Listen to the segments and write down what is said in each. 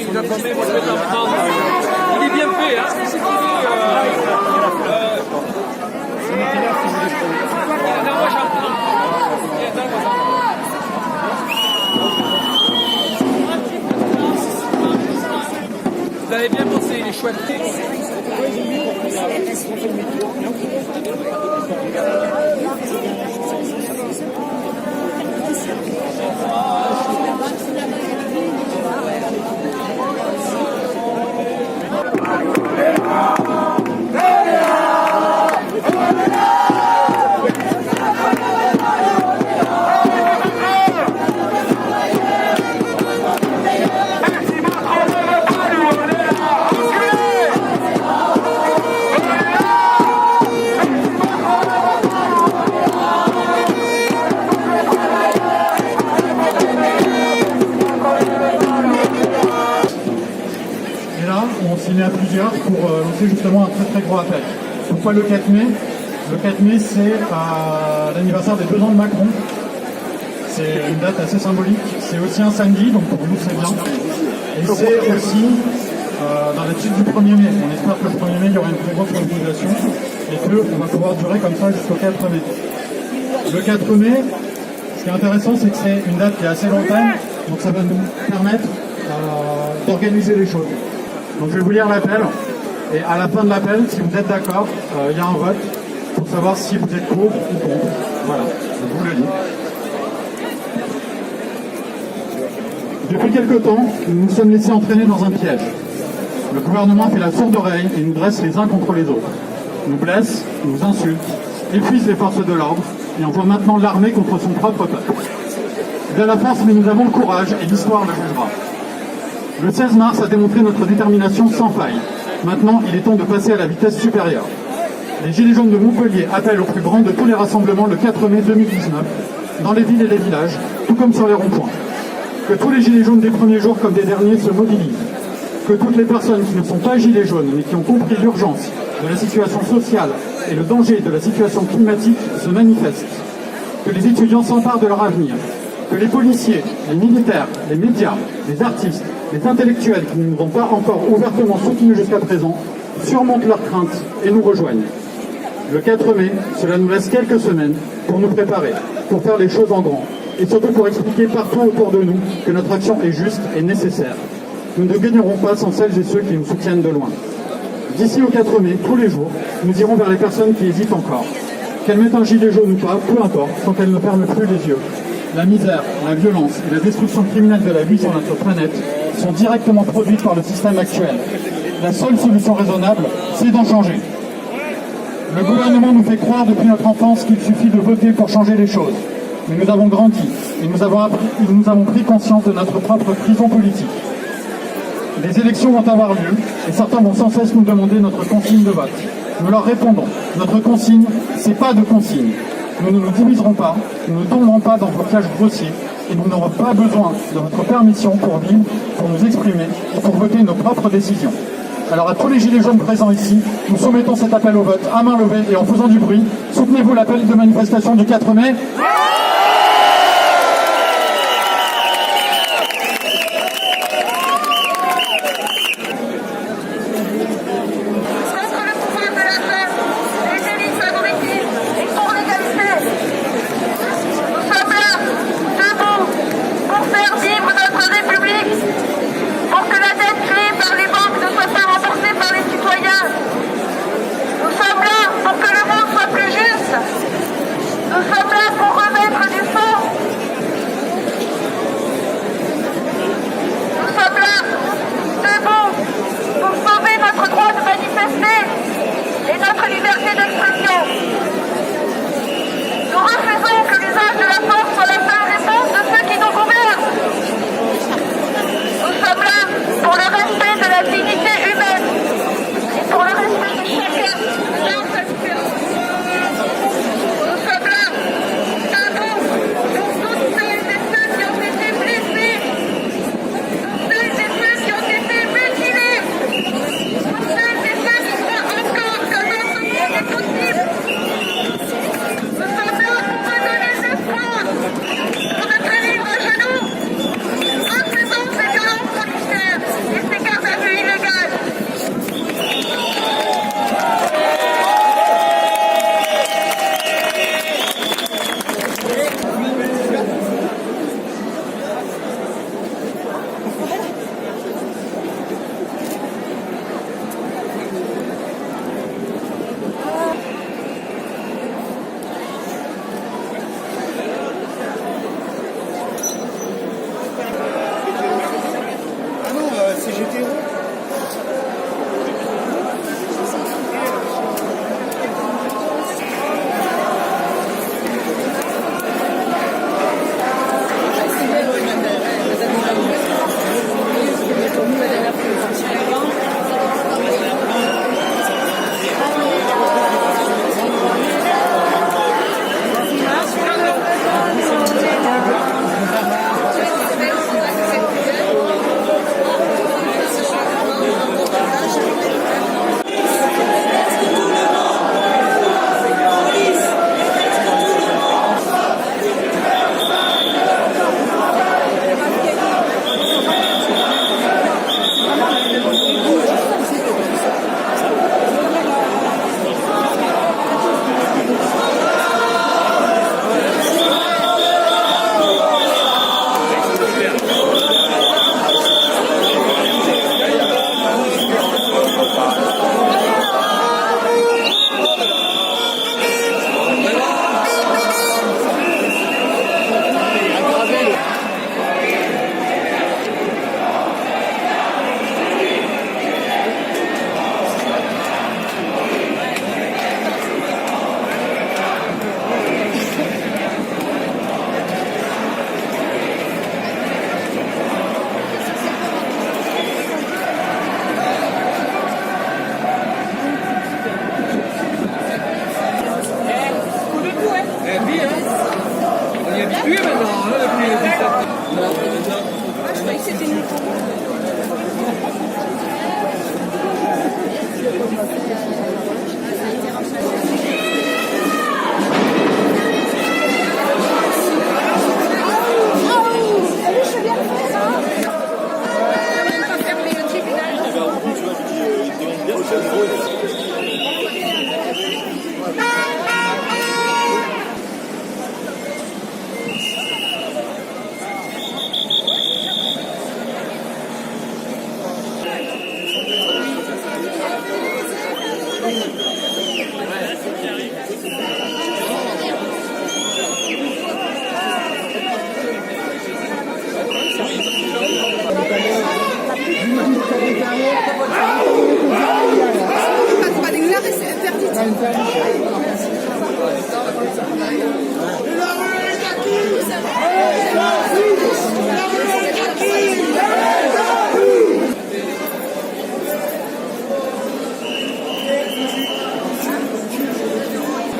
il nous a promis, moi je vais t'en prendre. Il est bien fait, hein. Moi j'en prends. Vous avez bien bossé, il est chouette. On s'y met à plusieurs pour lancer justement un très très gros appel. Pourquoi le 4 mai? Le 4 mai, c'est l'anniversaire des 2 ans de Macron. C'est une date assez symbolique. C'est aussi un samedi, donc pour nous c'est bien. Et c'est aussi dans la suite du 1er mai. On espère que le 1er mai, il y aura une très grosse mobilisation et qu'on va pouvoir durer comme ça jusqu'au 4 mai. Le 4 mai, ce qui est intéressant, c'est que c'est une date qui est assez lointaine, donc ça va nous permettre d'organiser les choses. Donc je vais vous lire l'appel, et à la fin de l'appel, si vous êtes d'accord, il y a un vote pour savoir si vous êtes pour ou contre. Voilà, je vous le lis. Depuis quelque temps, nous nous sommes laissés entraîner dans un piège. Le gouvernement fait la sourde oreille et nous dresse les uns contre les autres. Nous blesse, nous insulte, épuise les forces de l'ordre et envoie maintenant l'armée contre son propre peuple. De la force, mais nous avons le courage et l'histoire le jugera. Le 16 mars a démontré notre détermination sans faille. Maintenant, il est temps de passer à la vitesse supérieure. Les Gilets jaunes de Montpellier appellent au plus grand de tous les rassemblements le 4 mai 2019, dans les villes et les villages, tout comme sur les ronds-points. Que tous les Gilets jaunes des premiers jours comme des derniers se mobilisent. Que toutes les personnes qui ne sont pas Gilets jaunes, mais qui ont compris l'urgence de la situation sociale et le danger de la situation climatique se manifestent. Que les étudiants s'emparent de leur avenir. Que les policiers, les militaires, les médias, les artistes, les intellectuels qui ne nous ont pas encore ouvertement soutenus jusqu'à présent surmontent leurs craintes et nous rejoignent. Le 4 mai, cela nous laisse quelques semaines pour nous préparer, pour faire les choses en grand, et surtout pour expliquer partout autour de nous que notre action est juste et nécessaire. Nous ne gagnerons pas sans celles et ceux qui nous soutiennent de loin. D'ici au 4 mai, tous les jours, nous irons vers les personnes qui hésitent encore. Qu'elles mettent un gilet jaune ou pas, peu importe, tant qu'elles ne ferment plus les yeux. La misère, la violence et la destruction criminelle de la vie sur notre planète sont directement produites par le système actuel. La seule solution raisonnable, c'est d'en changer. Le gouvernement nous fait croire depuis notre enfance qu'il suffit de voter pour changer les choses. Mais nous avons grandi et nous avons pris conscience de notre propre prison politique. Les élections vont avoir lieu et certains vont sans cesse nous demander notre consigne de vote. Nous leur répondons, notre consigne, c'est pas de consigne. Nous ne nous diviserons pas, nous ne tomberons pas dans vos pièges grossiers et nous n'aurons pas besoin de votre permission pour vivre, pour nous exprimer et pour voter nos propres décisions. Alors à tous les gilets jaunes présents ici, nous soumettons cet appel au vote à main levée et en faisant du bruit. Soutenez-vous l'appel de manifestation du 4 mai. Nous sommes là pour remettre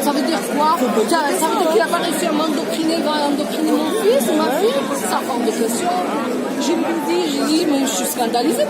Ça veut dire quoi? Ça veut dire qu'il n'a pas réussi à m'endoctriner, il va endoctriner mon fils ou ma fille? Ça hors de question. J'ai dit, mais je suis scandalisée.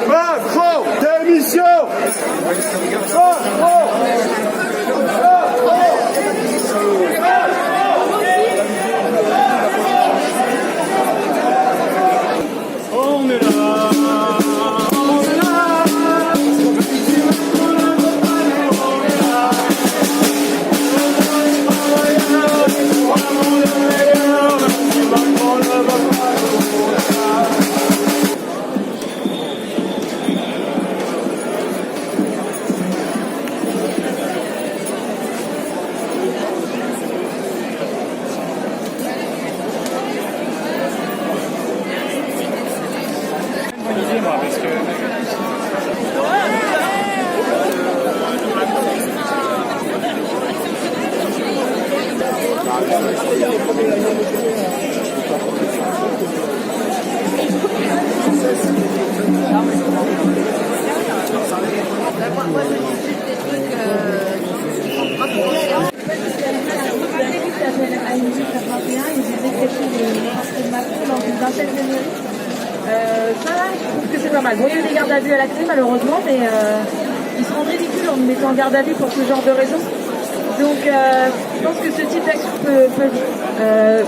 Macron, démission! Macron! On est là! On est là! Je trouve que c'est pas mal. Bon, il y a eu des gardes à vue à la clé malheureusement, mais ils se rendent ridicules en nous mettant en garde à vue pour ce genre de raisons. Donc je pense que ce type d'action peut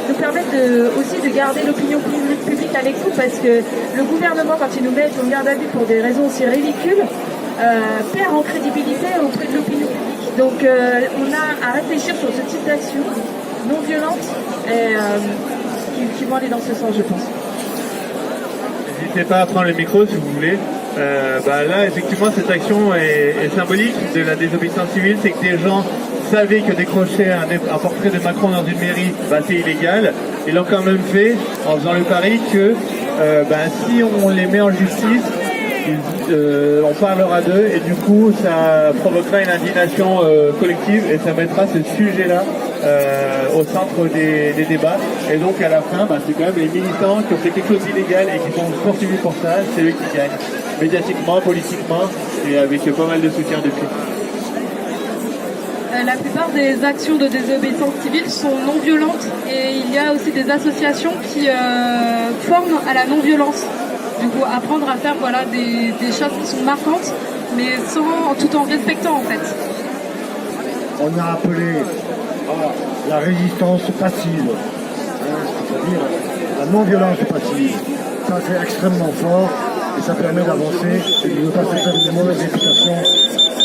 nous permettre aussi de garder l'opinion publique avec nous, parce que le gouvernement, quand il nous met en garde à vue pour des raisons aussi ridicules, perd en crédibilité auprès de l'opinion publique. Donc on a à réfléchir sur ce type d'action non violente et qui vont aller dans ce sens, je pense. N'hésitez pas à prendre le micro si vous voulez. Là, effectivement, cette action est symbolique de la désobéissance civile. C'est que des gens savaient que décrocher un portrait de Macron dans une mairie, c'est illégal. Ils l'ont quand même fait en faisant le pari que si on les met en justice, on parlera d'eux et du coup ça provoquera une indignation collective et ça mettra ce sujet-là au centre des débats. Et donc à la fin, c'est quand même les militants qui ont fait quelque chose d'illégal et qui sont poursuivis pour ça, c'est eux qui gagnent, médiatiquement, politiquement et avec pas mal de soutien depuis. La plupart des actions de désobéissance civile sont non violentes et il y a aussi des associations qui forment à la non-violence. Du coup, apprendre à faire des choses qui sont marquantes, mais tout en respectant en fait. On a appelé la résistance passive, c'est-à-dire la non-violence passive. Ça c'est extrêmement fort et ça permet d'avancer et de ne pas se faire de mauvaises réputations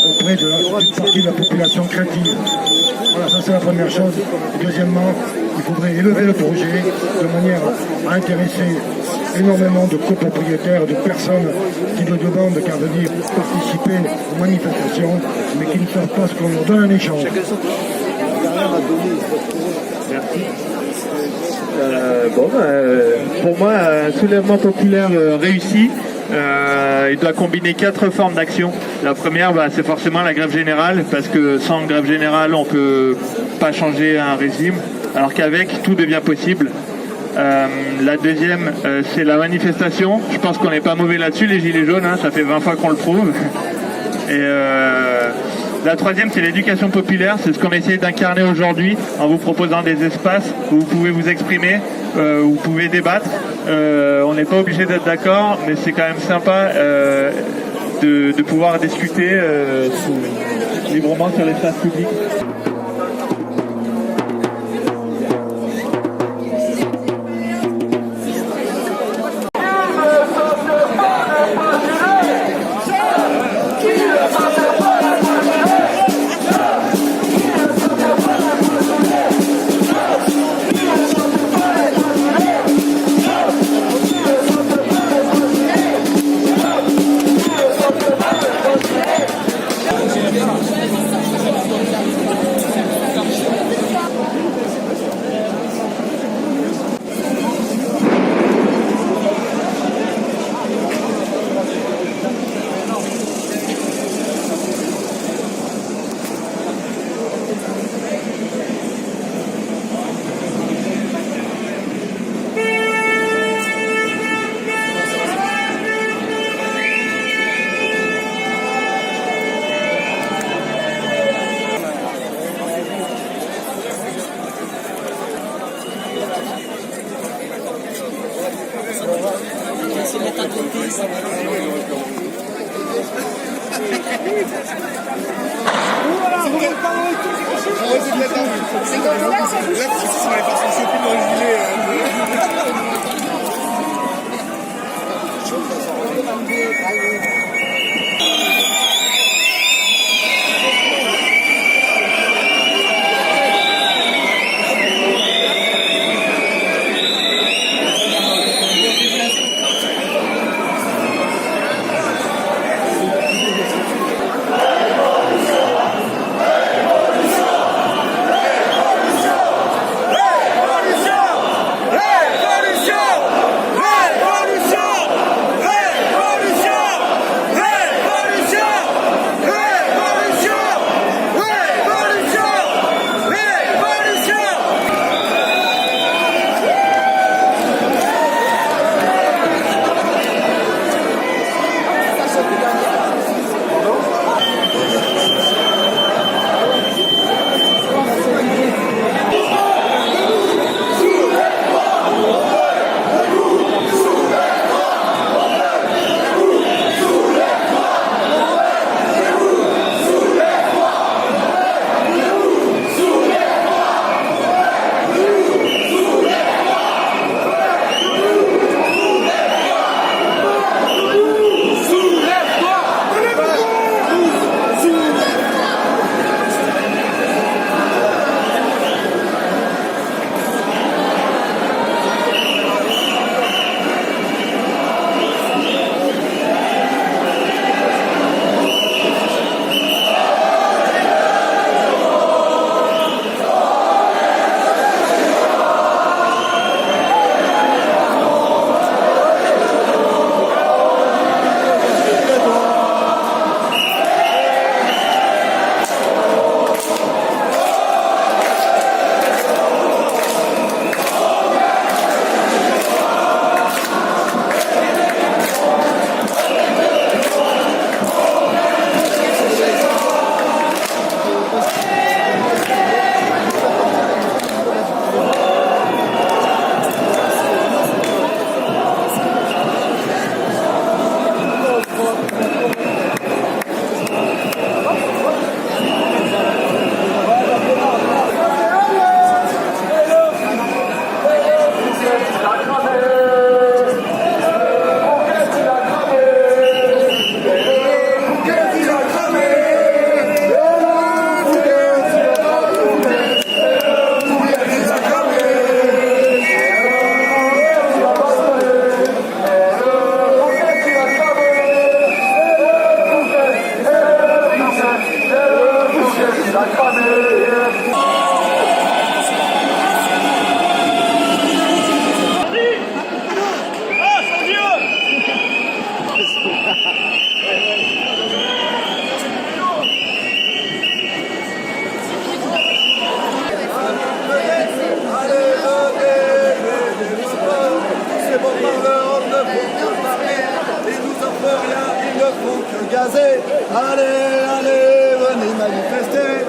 auprès d'une partie de la population créative. Voilà, ça c'est la première chose. Et deuxièmement, il faudrait élever le projet de manière à intéresser énormément de copropriétaires, de personnes qui ne demandent qu'à venir participer aux manifestations, mais qui ne savent pas ce qu'on leur donne en échange. Merci. Pour moi, un soulèvement populaire réussi, il doit combiner 4 formes d'action. La première, c'est forcément la grève générale, parce que sans grève générale, on ne peut pas changer un régime, alors qu'avec, tout devient possible. La deuxième, c'est la manifestation. Je pense qu'on n'est pas mauvais là-dessus, les gilets jaunes, hein, ça fait 20 fois qu'on le prouve. Et la troisième, c'est l'éducation populaire. C'est ce qu'on essaie d'incarner aujourd'hui en vous proposant des espaces où vous pouvez vous exprimer, où vous pouvez débattre. On n'est pas obligé d'être d'accord, mais c'est quand même sympa de pouvoir discuter librement sur l'espace public. Allez, allez, venez manifester.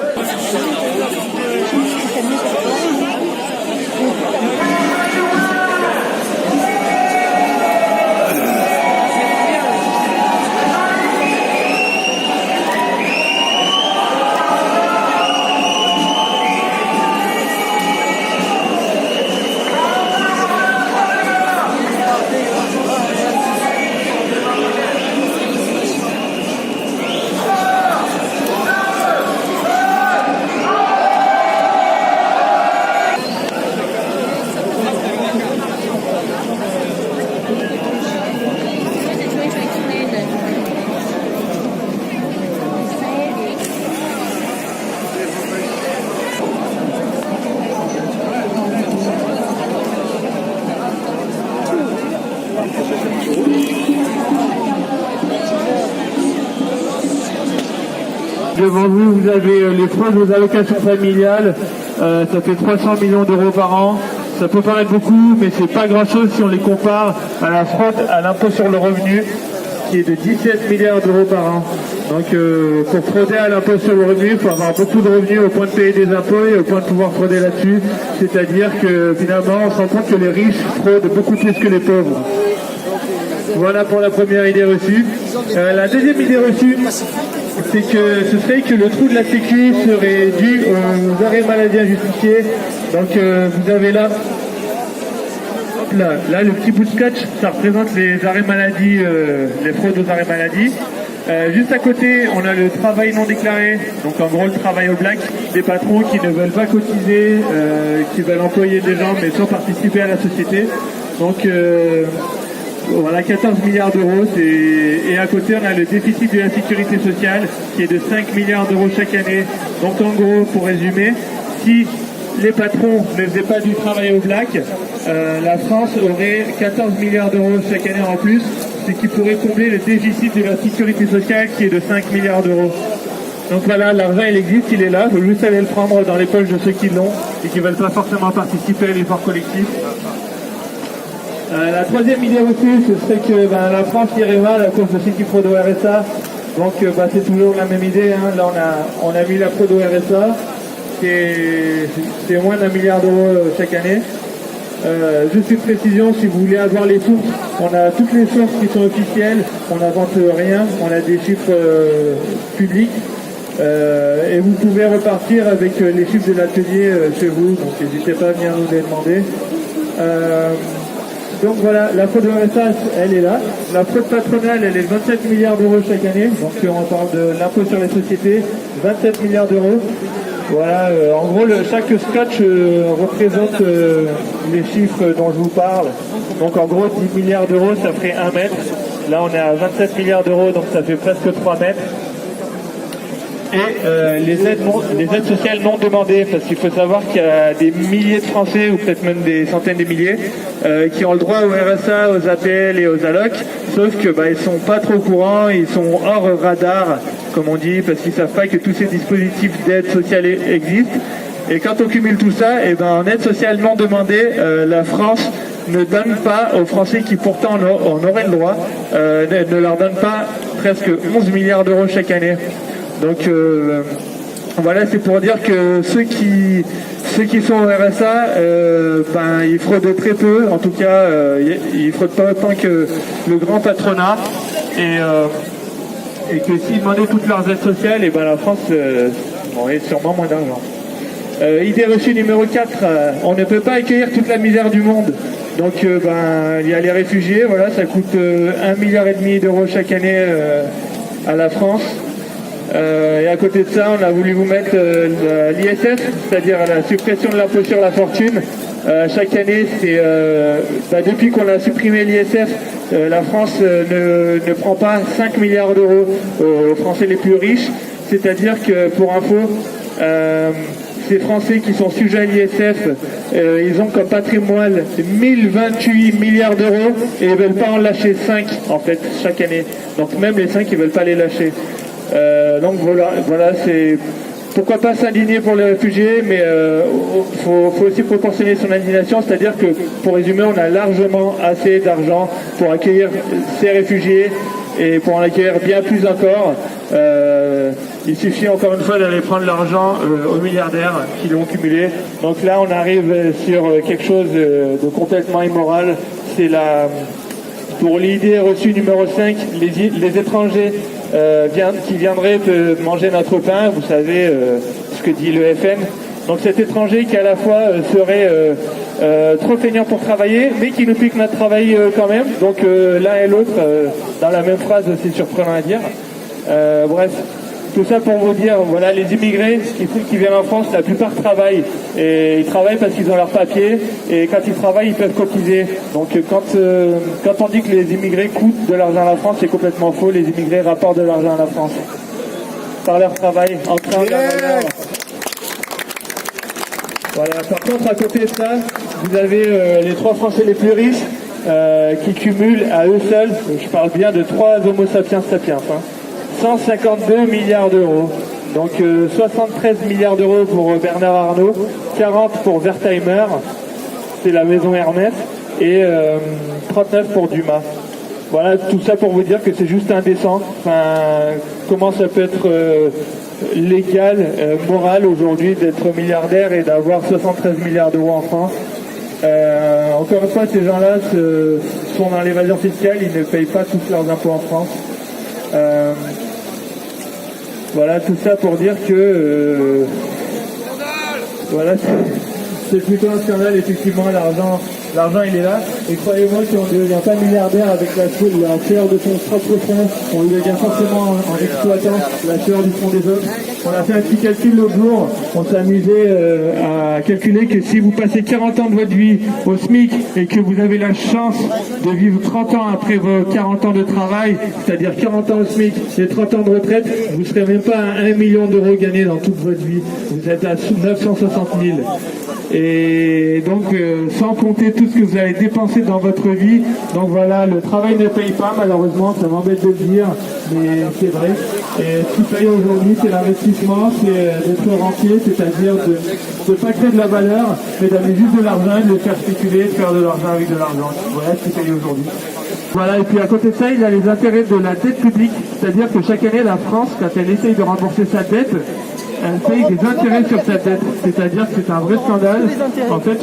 Devant vous, vous avez les fraudes aux allocations familiales. Ça fait 300 millions d'euros par an. Ça peut paraître beaucoup, mais c'est pas grand-chose si on les compare à la fraude à l'impôt sur le revenu, qui est de 17 milliards d'euros par an. Donc pour frauder à l'impôt sur le revenu, il faut avoir beaucoup de revenus au point de payer des impôts et au point de pouvoir frauder là-dessus. C'est-à-dire que finalement, on se rend compte que les riches fraudent beaucoup plus que les pauvres. Voilà pour la première idée reçue. La deuxième idée reçue, c'est que ce serait que le trou de la Sécu serait dû aux arrêts maladie injustifiés. Donc vous avez là, hop là le petit bout de scotch, ça représente les arrêts maladie, les fraudes aux arrêts maladie. Juste à côté, on a le travail non déclaré, donc en gros le travail au black, des patrons qui ne veulent pas cotiser, qui veulent employer des gens mais sans participer à la société. Donc voilà, 14 milliards d'euros. Et à côté, on a le déficit de la sécurité sociale qui est de 5 milliards d'euros chaque année. Donc en gros, pour résumer, si les patrons ne faisaient pas du travail au black, la France aurait 14 milliards d'euros chaque année en plus, ce qui pourrait combler le déficit de la sécurité sociale qui est de 5 milliards d'euros. Donc voilà, l'argent il existe, il est là, il faut juste aller le prendre dans les poches de ceux qui l'ont et qui ne veulent pas forcément participer à l'effort collectif. La troisième idée reçue, ce serait que la France irait mal à cause de ceux qui fraudent au RSA. Donc c'est toujours la même idée. Hein. Là on a mis la fraude au RSA, c'est moins d'1 milliard d'euros chaque année. Juste une précision, si vous voulez avoir les sources, on a toutes les sources qui sont officielles, on n'invente rien, on a des chiffres publics. Et vous pouvez repartir avec les chiffres de l'atelier chez vous, donc n'hésitez pas à venir nous les demander. Donc voilà, la fraude au RSA, elle est là. La fraude patronale, elle est de 27 milliards d'euros chaque année. Donc on parle de l'impôt sur les sociétés, 27 milliards d'euros. Voilà, en gros, chaque scotch représente les chiffres dont je vous parle. Donc en gros, 10 milliards d'euros, ça ferait 1 mètre. Là, on est à 27 milliards d'euros, donc ça fait presque 3 mètres. Et les aides sociales non demandées, parce qu'il faut savoir qu'il y a des milliers de Français, ou peut-être même des centaines de milliers, qui ont le droit au RSA, aux APL et aux allocs, sauf que ils sont pas trop au courant, ils sont hors radar, comme on dit, parce qu'ils savent pas que tous ces dispositifs d'aide sociale existent. Et quand on cumule tout ça, en aide sociale non demandée, la France ne donne pas aux Français qui pourtant en auraient le droit, ne leur donne pas presque 11 milliards d'euros chaque année. Donc voilà, c'est pour dire que ceux qui sont au RSA, ils fraudent très peu. En tout cas, ils fraudent pas autant que le grand patronat. Et que s'ils demandaient toutes leurs aides sociales, la France aurait sûrement moins d'argent. Idée reçue numéro 4, on ne peut pas accueillir toute la misère du monde. Donc il y a les réfugiés, voilà, ça coûte 1,5 milliard d'euros chaque année à la France. Et à côté de ça, on a voulu vous mettre l'ISF, c'est-à-dire la suppression de l'impôt sur la fortune. Chaque année, depuis qu'on a supprimé l'ISF, la France ne prend pas 5 milliards d'euros aux Français les plus riches. C'est-à-dire que, pour info, ces Français qui sont sujets à l'ISF, ils ont comme patrimoine 1028 milliards d'euros et ils ne veulent pas en lâcher 5 en fait chaque année. Donc même les 5, ils ne veulent pas les lâcher. Donc voilà, c'est pourquoi pas s'indigner pour les réfugiés, mais faut aussi proportionner son indignation, c'est-à-dire que, pour résumer, on a largement assez d'argent pour accueillir ces réfugiés et pour en accueillir bien plus encore. Il suffit encore une fois d'aller prendre l'argent aux milliardaires qui l'ont cumulé. Donc là, on arrive sur quelque chose de complètement immoral. C'est pour l'idée reçue numéro 5, les étrangers qui viendraient manger notre pain. Vous savez ce que dit le FN. Donc cet étranger qui à la fois serait trop feignant pour travailler, mais qui nous pique notre travail quand même. Donc l'un et l'autre, dans la même phrase, c'est surprenant à dire. Bref, tout ça pour vous dire, voilà, les immigrés qui viennent en France, la plupart travaillent. Et ils travaillent parce qu'ils ont leur papier, et quand ils travaillent, ils peuvent cotiser. Donc quand on dit que les immigrés coûtent de l'argent à la France, c'est complètement faux. Les immigrés rapportent de l'argent à la France. Par leur travail, en train de la valeur. Voilà. Par contre, à côté de ça, vous avez les 3 Français les plus riches qui cumulent à eux seuls, je parle bien de 3 Homo sapiens sapiens, 152 milliards d'euros. Donc 73 milliards d'euros pour Bernard Arnault, 40 pour Wertheimer, c'est la maison Hermès, et 39 pour Dumas. Voilà, tout ça pour vous dire que c'est juste indécent. Comment ça peut être légal, moral aujourd'hui d'être milliardaire et d'avoir 73 milliards d'euros en France. Encore une fois, ces gens-là sont dans l'évasion fiscale, ils ne payent pas tous leurs impôts en France. Voilà, tout ça pour dire que voilà, c'est plutôt un scandale, effectivement, l'argent il est là, et croyez-moi qu'on ne devient pas milliardaire avec la sueur de son propre front, on le devient forcément en exploitant la sueur du front des autres. On a fait un petit calcul l'autre jour, on s'est amusé à calculer que si vous passez 40 ans de votre vie au SMIC et que vous avez la chance de vivre 30 ans après vos 40 ans de travail, c'est-à-dire 40 ans au SMIC et 30 ans de retraite, vous ne serez même pas à 1 million d'euros gagnés dans toute votre vie, vous êtes à 960 000. Et donc sans compter tout ce que vous avez dépensé dans votre vie, donc voilà, le travail ne paye pas, malheureusement, ça m'embête de le dire, mais c'est vrai. Et ce qui paye aujourd'hui, c'est l'investissement, c'est d'être rentier, c'est-à-dire de ne pas créer de la valeur, mais d'amener juste de l'argent, de le faire spéculer, de faire de l'argent avec de l'argent. Voilà ce qui paye aujourd'hui. Voilà, et puis à côté de ça, il y a les intérêts de la dette publique, c'est-à-dire que chaque année, la France, quand elle essaye de rembourser sa dette, elle paye des intérêts sur sa dette, c'est-à-dire que c'est un vrai scandale. En fait,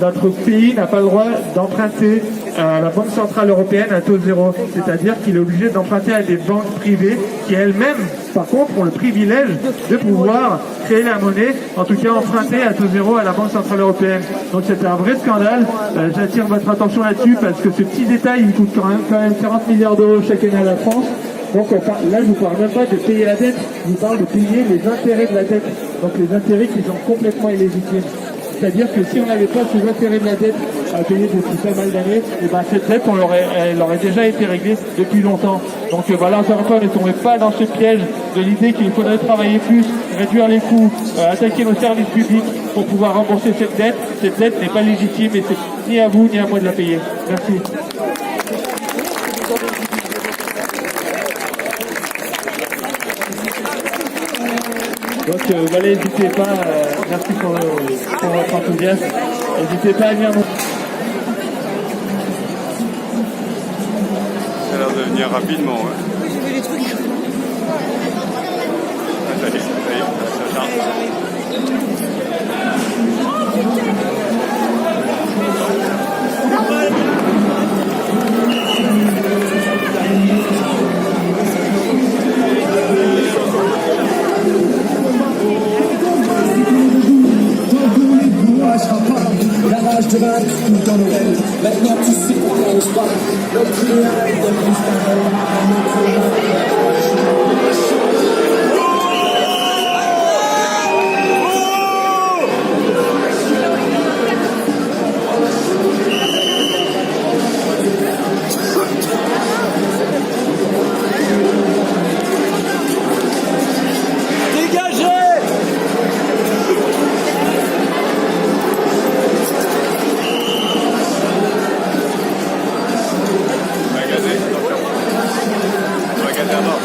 notre pays n'a pas le droit d'emprunter à la Banque Centrale Européenne à taux zéro, c'est-à-dire qu'il est obligé d'emprunter à des banques privées qui elles-mêmes, par contre, ont le privilège de pouvoir créer la monnaie, en tout cas emprunter à taux zéro à la Banque Centrale Européenne. Donc c'est un vrai scandale, j'attire votre attention là-dessus parce que ce petit détail, il coûte quand même 40 milliards d'euros chaque année à la France. Donc là, je ne vous parle même pas de payer la dette, je vous parle de payer les intérêts de la dette. Donc les intérêts qui sont complètement illégitimes. C'est-à-dire que si on n'avait pas ces intérêts de la dette à payer depuis pas mal d'années, et ben cette dette, elle aurait déjà été réglée depuis longtemps. Donc voilà, encore une fois, ne tombez pas dans ce piège de l'idée qu'il faudrait travailler plus, réduire les coûts, attaquer nos services publics pour pouvoir rembourser cette dette. Cette dette n'est pas légitime et c'est ni à vous ni à moi de la payer. Merci. Donc voilà, n'hésitez pas, merci pour votre enthousiasme, n'hésitez pas à venir nous... Ça a l'air de venir rapidement. Ouais. Oui, j'ai vu les trucs. Ça y est, ça charge. La rage de vaincre tout dans Noël. Maintenant tu sais pourquoi on se bat. Notre idéal est de plus Regardez.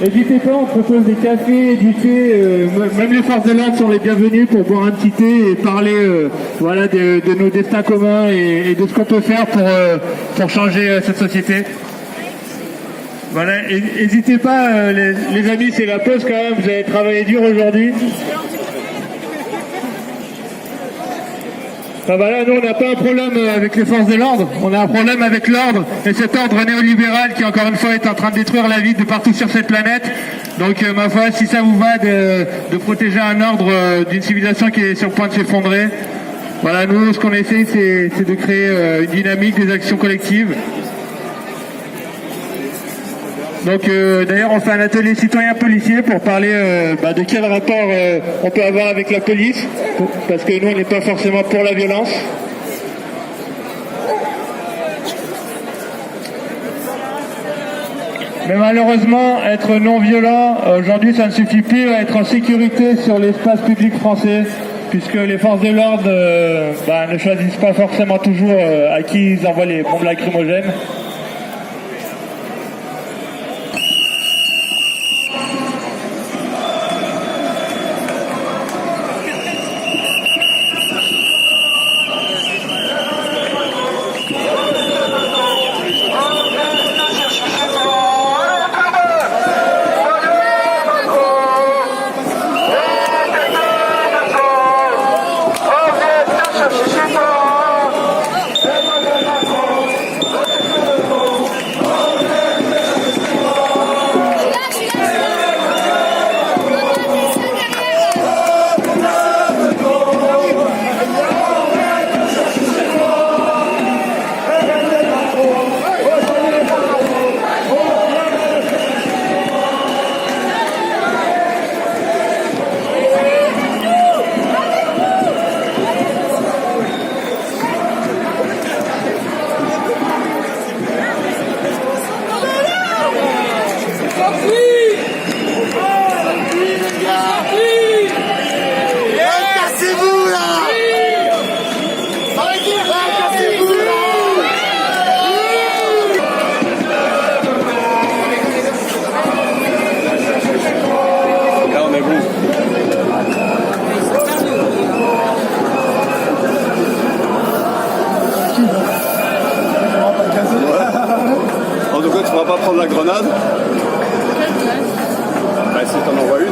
N'hésitez pas, on propose des cafés, du thé, même les forces de l'ordre sont les bienvenus pour boire un petit thé et parler voilà, de nos destins communs et de ce qu'on peut faire pour changer cette société. Voilà, n'hésitez pas les amis, c'est la pause quand même, vous avez travaillé dur aujourd'hui. Enfin, voilà, nous on n'a pas un problème avec les forces de l'ordre, on a un problème avec l'ordre et cet ordre néolibéral qui encore une fois est en train de détruire la vie de partout sur cette planète. Donc ma foi, si ça vous va de protéger un ordre d'une civilisation qui est sur le point de s'effondrer, voilà, nous ce qu'on essaie c'est de créer une dynamique, des actions collectives. Donc d'ailleurs on fait un atelier citoyen policier pour parler de quel rapport on peut avoir avec la police, parce que nous on n'est pas forcément pour la violence. Mais malheureusement, être non violent, aujourd'hui ça ne suffit plus à être en sécurité sur l'espace public français, puisque les forces de l'ordre ne choisissent pas forcément toujours à qui ils envoient les bombes lacrymogènes. En tout cas, tu ne pourras pas prendre la grenade. Bah, si t'en envoies une.